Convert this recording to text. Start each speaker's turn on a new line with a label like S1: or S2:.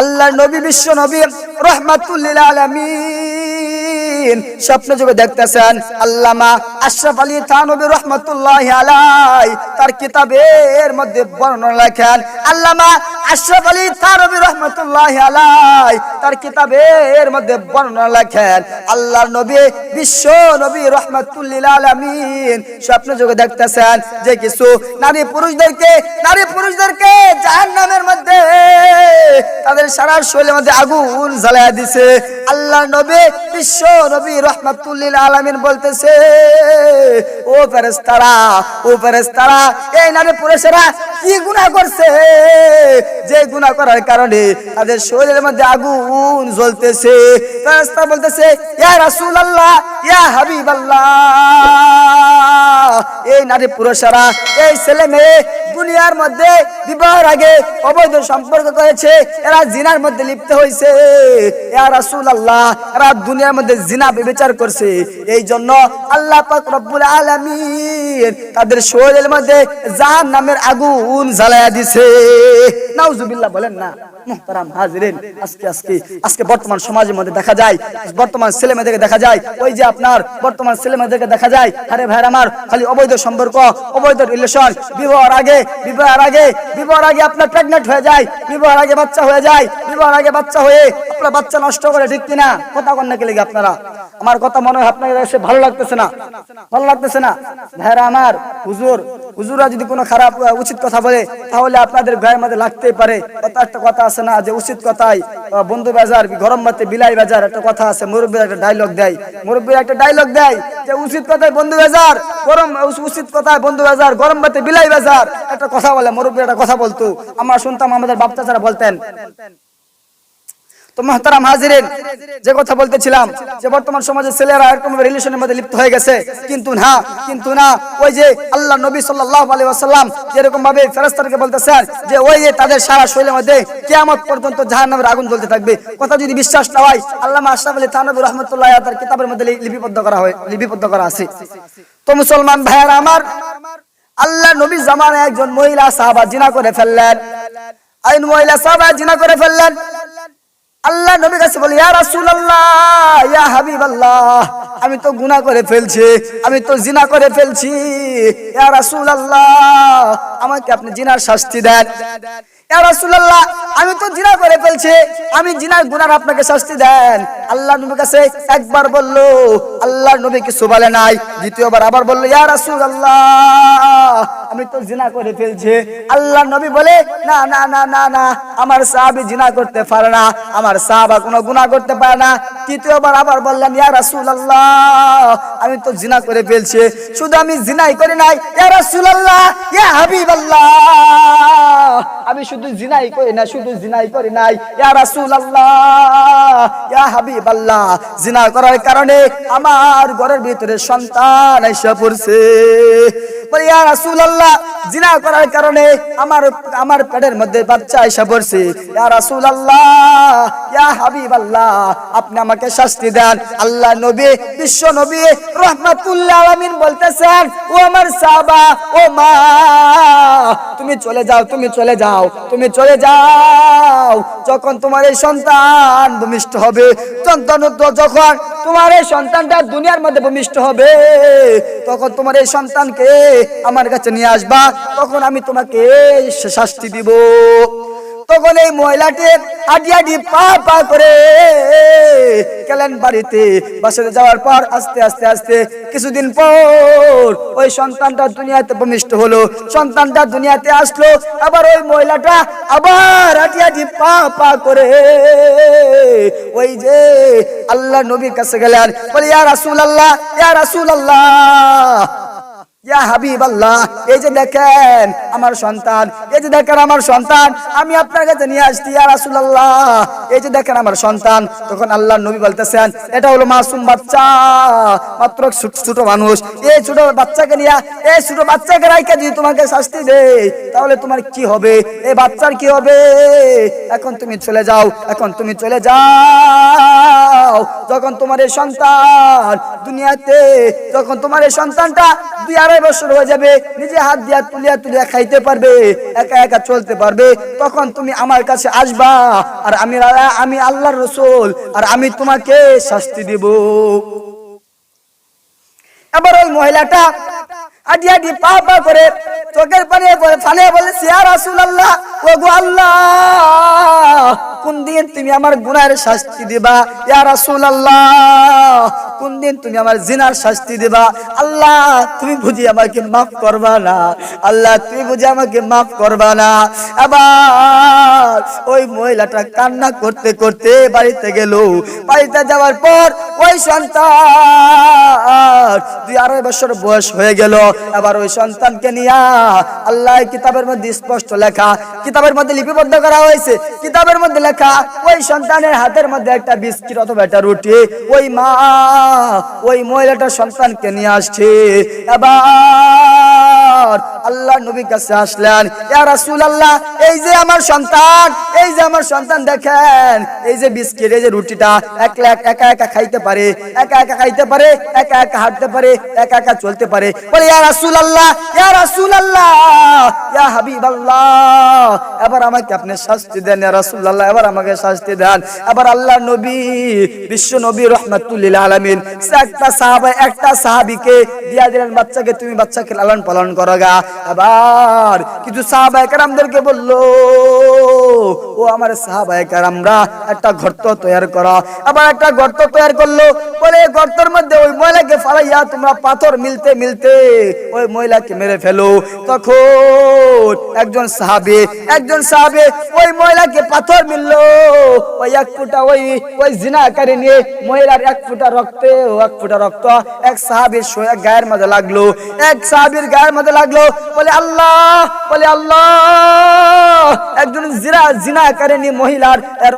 S1: আল্লাহর নবী বিশ্ব নবী রাহমাতুল লিল আলামিন স্বপ্ন যুগে দেখতেছেন আল্লামা আশরাফ আলী থানভী রাহমাতুল্লাহি আলাইহি তার কিতাবের মধ্যে বর্ণনা লেখেন। আল্লামা আশরাফ আলী থানভী রাহমাতুল্লাহি আলাইহি তার কিতাবের মধ্যে বর্ণনা লেখেন আল্লাহর নবী বিশ্ব নবী রাহমাতুল লিল আলামিন স্বপ্ন যুগে দেখতেছেন যে কিছু নারী পুরুষদেরকে জাহান্নামের মধ্যে তাদের সারা শরীরের মধ্যে আগুন জ্বালায়া দিছে। আল্লাহর নবী বিশ্ব নবী রাহমাতুল লিল আলামিন বলতেছে, ও ফেরেশতারা এই নারী পুরুষেরা কি গুনাহ করছে যে গুনাহ করার কারণে তাদের শরীরের মধ্যে আগুন জ্বলতেছে। ফেরেশতা বলতেছে, ইয়া রাসূলুল্লাহ, ইয়া হাবিবাল্লাহ, এই নারী পুরুষেরা এই ছেলে মেয়ে দুনিয়ার মধ্যে বিবাহের আগে অবৈধ সম্পর্ক করেছে, এরা জিনার মধ্যে লিপ্ত হয়েছে। ইয়া রাসূলুল্লাহ, এরা দুনিয়ার মধ্যে জিনা ব্যভিচার করছে, এই জন্য আল্লাহ পাক রব্বুল আলামিন তাদের শরীরের মধ্যে জাহান্নামের আগুন জ্বালায়া দিছে। নাউজুবিল্লাহ বলেন না। মুহতারাম হাজিরিন, আজকে বর্তমান সমাজের মধ্যে দেখা যায়, বর্তমান ছেলেমেয়েদেরকে দেখা যায়, ওই যে আপনার বর্তমান ছেলেমেয়েদেরকে দেখা যায়, আরে ভাই আমার খালি অবৈধ সম্পর্ক, অবৈধ রিলেশন, বিবাহের আগে আপনার প্রেগনেন্ট হয়ে যায়, বিবাহের আগে বাচ্চা হয়ে যায়, বিবাহের আগে বাচ্চা হয়ে আপনার বাচ্চা নষ্ট করে, ঠিক কিনা? কথা কন না কি লাগে আপনারা? আমার কথা মনে হয় আপনাদের কাছে ভালো লাগতেছে না ভাইরা আমার। হুজুররা যদি কোনো খারাপ উচিত কথা বলে তাহলে আপনাদের গায়ের মধ্যে লাগতেই পারে। একটা কথা আছে না যে উচিত কথাই বন্ধু বাজার, গরম ভাতে বিলাই বাজার, একটা কথা আছে। মুরব্বীরা একটা ডায়লগ দেয় যে উচিত কথায় বন্ধু বাজার, গরম ভাতে বিলাই বাজার, একটা কথা বলে। মুরব্বীরা একটা কথা বলতো, আমরা শুনতাম, আমাদের বাপ চাচারা বলতেন। তো মুহতারাম হাজিরিন, যে কথা বলতেছিলাম যে বর্তমান সমাজের ছেলেরা এরকম রিলেশনের মধ্যে লিপ্ত হয়ে গেছে, কিন্তু না ওই যে আল্লাহ নবী সাল্লাল্লাহু আলাইহি ওয়াসাল্লাম যেরকম ভাবে ফেরেশতাদেরকে বলতেছেন যে ওই যে তাদের সারা শরীরের মধ্যে কিয়ামত পর্যন্ত জাহান্নামের আগুন জ্বলতে থাকবে, কথা যদি বিশ্বাস না হয় আল্লামা আশরাফ আলী থানভী রাহমাতুল্লাহি আলাইহি তার কিতাবের মধ্যে লিপিবদ্ধ করা আছে। তো মুসলমান ভাইয়েরা আমার, আল্লাহ নবী জামানায় একজন মহিলা সাহাবা জিনা করে ফেললেন। আল্লাহ নবীর কাছে বলে, ইয়া রাসূলুল্লাহ, ইয়া হাবিবাল্লাহ, আমি তো গুনাহ করে ফেলছি, আমি তো জিনা করে ফেলছি, ইয়া রাসূলুল্লাহ, আমাকে আপনি জিনার শাস্তি দেন। ইয়া রাসূলুল্লাহ, আমি তো জিনা করে ফেলছি, আমি জিনার গুনার আপনাকে শাস্তি দেন। আল্লাহ নবীর কাছে একবার বললো, আল্লাহ নবী কিছু বলে নাই। দ্বিতীয়বার আবার বললো, ইয়া রাসূলুল্লাহ, আমি তো জিনা করে ফেলছি। আল্লাহ নবী বলে, না না না না না, আমার সাহাবী জিনা করতে পারে না, আমার সাহাবা কোনো গুনাহ করতে পারে না। তৃতীয়বার আবার বললেন, ইয়া রাসূলুল্লাহ, আমি তো জিনা করে ফেলছি, শুধু আমি জিনাই করি নাই, ইয়া রাসূলুল্লাহ, ইয়া হাবিবাল্লাহ, আমি শুধু জিনাই করি নাই, ইয়া রাসূলুল্লাহ, ইয়া হাবিবাল্লাহ, জিনা করার কারণে আমার ঘরের ভিতরে সন্তান এসে পড়ছে। বলে, ইয়া রাসূলুল্লাহ, জিনা করার কারণে আমার পেটের মধ্যে বাচ্চা এসে পড়ছে, ইয়া রাসূলুল্লাহ, ইয়া হাবিবাল্লাহ, আপনি আমাকে শাস্তি দেন। আল্লাহ নবী বিশ্ব নবী রাহমাতুল লিল আলামিন বলতেছেন, ও আমার সাহাবা, ও মা, তুমি চলে যাও, যখন তোমার এই সন্তান ভূমিষ্ঠ হবে, যখন তোমার এই সন্তানটা দুনিয়ার মধ্যে ভূমিষ্ঠ হবে, তখন তোমার এই সন্তানকে আমার কাছে নিয়ে আসবা, তখন আমি তোমাকে শাস্তি দিব। তখন এই মহিলাটি আডি পা করে গেলেন বাড়িতে। বাসাতে যাওয়ার পর আস্তে আস্তে কিছুদিন পর ওই সন্তানটা দুনিয়াতে ভূমিষ্ঠ হলো, সন্তানটা দুনিয়াতে আসলো। আবার ওই মহিলাটা আবার আডি পা করে ওই যে আল্লাহ নবীর কাছে গেলেন, বলে, ইয়া রাসূলুল্লাহ, ইয়া রাসূলুল্লাহ, ইয়া হাবিবাল্লাহ, এই যে দেখেন আমার সন্তান, আমি আপনার কাছে নিয়ে আসছি, ইয়া রাসূলুল্লাহ, এই যে দেখেন আমার সন্তান। তখন আল্লাহ নবী বলতেছেন, এটা হলো মাসুম বাচ্চা, মাত্র ছোট মানুষ, এই ছোট বাচ্চাকে রাইখা যদি তোমাকে শাস্তি দেয় তাহলে তোমার কি হবে, এই বাচ্চার কি হবে? এখন তুমি চলে যাও। যখন তোমার এই সন্তান দুনিয়াতে, যখন তোমার এই সন্তানটা 2-2.5 বছর হয়ে যাবে, নিজে হাত দিয়া তুলিয়া তুলিয়া খাইতে পারবে, একা একা চলতে পারবে, তখন তুমি আমার কাছে আসবা, আর আমি আল্লাহর রাসূল, আর আমি তোমাকে শাস্তি দিব। এবার ওই মহিলাটা আডি আডি পা পা করে চোখের পানি ফালিয়ে বলে, ইয়া রাসূলুল্লাহ, ওগো আল্লাহ, কোন দিন তুমি আমার গুনাহের শাস্তি দিবা? ইয়া রাসূলুল্লাহ, কোন দিন তুমি আমার জিনার শাস্তি দিবা? আল্লাহ, তুমি বুঝি আমাকে মাফ করবা না? আল্লাহ, তুমি বুঝি আমাকে মাফ করবা না? আবার ওই মহিলাটা কান্না করতে করতে বাড়িতে গেল। বাড়িতে যাওয়ার পর ওই সন্তান 2-2.5 বছর বয়স হয়ে গেল। এবার ওই সন্তানকে নিয়ে আল্লাহ কিতাবের মধ্যে স্পষ্ট লেখা, কিতাবের মধ্যে লিপিবদ্ধ করা হয়েছে, কিতাবের মধ্যে লেখা, ওই সন্তানের হাতের মধ্যে একটা বিস্কিট অথবা একটা রুটি ওই মা ওই মহিলাটা সন্তানকে নিয়ে আসছে। এবার আল্লাহ নবীর কাছে আসলেন, ইয়া রাসূলুল্লাহ, এই যে আমার সন্তান, এই যে আমার সন্তান, দেখেন এই যে বিস্কিট, এই যে রুটিটা একা একা খাইতে পারে, একা একা খাইতে পারে, একা একা হাঁটতে পারে, একা একা চলতে পারে। বলে, ইয়া রাসূলুল্লাহ, ইয়া রাসূলুল্লাহ, ইয়া হাবিবাল্লাহ, এবার আমাকে আপনি শাস্তি দেন ইয়া রাসূলুল্লাহ, এবার আমাকে শাস্তি দেন। এবার আল্লাহ নবী, বিশ্ব নবী রাহমাতুল লিল আলামিন, একটা সাহাবীকে দিয়া দিলেন বাচ্চাকে, তুমি বাচ্চাকে লালন পালন করো গা। এবার কিছু সাহাবায়ে কেরামদেরকে বললো, ও আমার সাহাবায়ে কেরামরা, একটা গর্ত তৈরি করো। আবার একটা গর্ত তৈরি করলো। বলে, গর্তের মধ্যে ওই মহিলাকে ফালাইয়া তোমরা পাথর মিলতে মিলতে ওই মহিলাকে মেরে ফেলো। তখন একজন সাহাবী ওই মহিলাকে পাথর মিললো, ওই এক ফুটা ওই জিনাকারী নিয়ে মহিলার এক ফুটা রক্ত এক সাহাবীর গায়ের মধ্যে লাগলো, বলে আল্লাহ, একজন জিনাকারী মহিলার